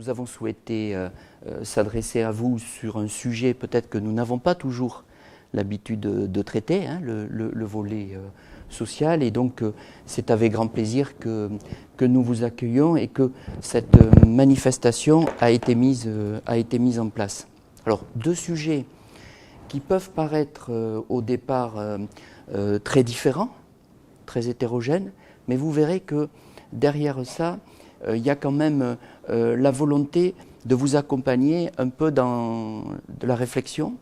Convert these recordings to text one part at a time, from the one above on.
nous avons souhaité s'adresser à vous sur un sujet peut-être que nous n'avons pas toujours l'habitude de traiter, hein, le volet social. Et donc, c'est avec grand plaisir que nous vous accueillons et que cette manifestation a été mise en place. Alors, deux sujets qui peuvent paraître au départ très différents, très hétérogènes, mais vous verrez que derrière ça, il y a quand même la volonté de vous accompagner un peu dans de la réflexion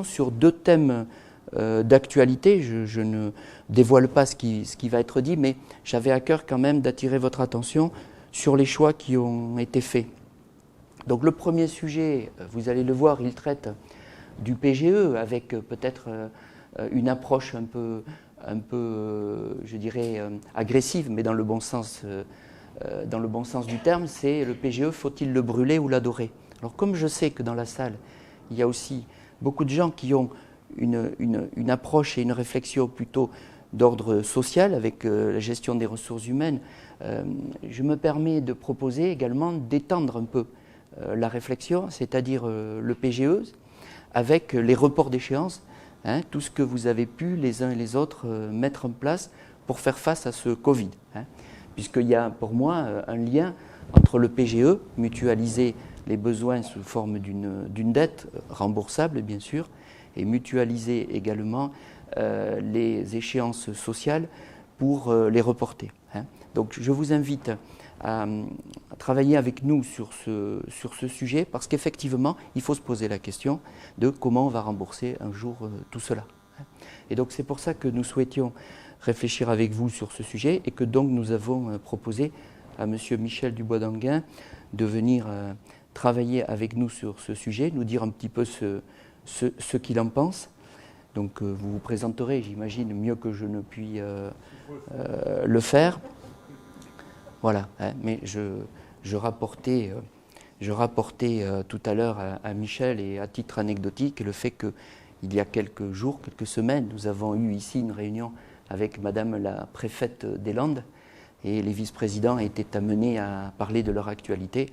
sur deux thèmes d'actualité. Je ne dévoile pas ce qui va être dit, mais j'avais à cœur quand même d'attirer votre attention sur les choix qui ont été faits. Donc le premier sujet, vous allez le voir, il traite du PGE avec peut-être une approche un peu je dirais, agressive, mais dans le bon sens du terme, c'est le PGE, faut-il le brûler ou l'adorer? Alors comme je sais que dans la salle, il y a aussi beaucoup de gens qui ont une approche et une réflexion plutôt d'ordre social avec la gestion des ressources humaines, je me permets de proposer également d'étendre un peu la réflexion, c'est-à-dire le PGE, avec les reports d'échéance, hein, tout ce que vous avez pu les uns et les autres mettre en place pour faire face à ce Covid. Hein, puisqu'il y a pour moi un lien entre le PGE, mutualiser les besoins sous forme d'une dette remboursable bien sûr, et mutualiser également les échéances sociales pour les reporter. Hein. Donc je vous invite à travailler avec nous sur ce sujet, parce qu'effectivement, il faut se poser la question de comment on va rembourser un jour tout cela. Et donc c'est pour ça que nous souhaitions réfléchir avec vous sur ce sujet, et que donc nous avons proposé à M. Michel Dubois-Danguin de venir travailler avec nous sur ce sujet, nous dire un petit peu ce qu'il en pense. Donc vous vous présenterez, j'imagine, mieux que je ne puis le faire. Voilà, hein, mais je rapportais tout à l'heure à Michel, et à titre anecdotique, le fait qu'il y a quelques jours, quelques semaines, nous avons eu ici une réunion avec Madame la préfète des Landes, et les vice-présidents étaient amenés à parler de leur actualité.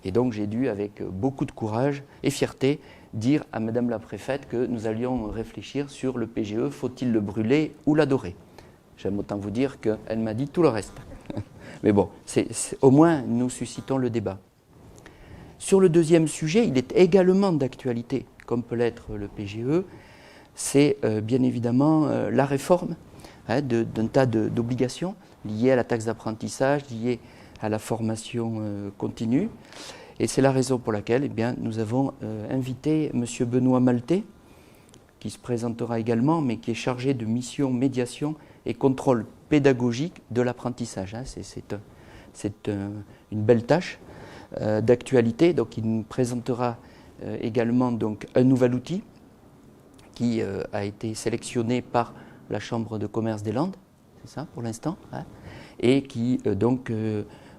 Et donc j'ai dû, avec beaucoup de courage et fierté, dire à Madame la préfète que nous allions réfléchir sur le PGE, faut-il le brûler ou l'adorer? J'aime autant vous dire qu'elle m'a dit tout le reste. Mais bon, au moins nous suscitons le débat. Sur le deuxième sujet, il est également d'actualité, comme peut l'être le PGE, c'est bien évidemment la réforme d'un tas d'obligations liées à la taxe d'apprentissage, liées à la formation continue. Et c'est la raison pour laquelle nous avons invité M. Benoît Maltais, qui se présentera également, mais qui est chargé de mission médiation et contrôle pédagogique de l'apprentissage. Hein. C'est une belle tâche d'actualité. Donc il nous présentera également donc, un nouvel outil qui a été sélectionné par la Chambre de commerce des Landes, c'est ça pour l'instant, hein, et qui donc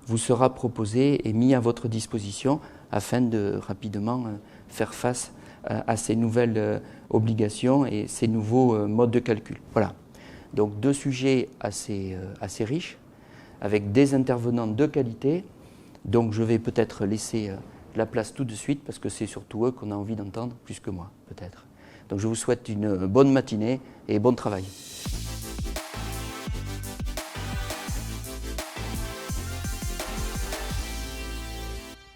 vous sera proposé et mis à votre disposition afin de rapidement faire face à ces nouvelles obligations et ces nouveaux modes de calcul. Voilà. Donc deux sujets assez riches, avec des intervenants de qualité. Donc je vais peut-être laisser la place tout de suite, parce que c'est surtout eux qu'on a envie d'entendre, plus que moi, peut-être. Donc je vous souhaite une bonne matinée et bon travail.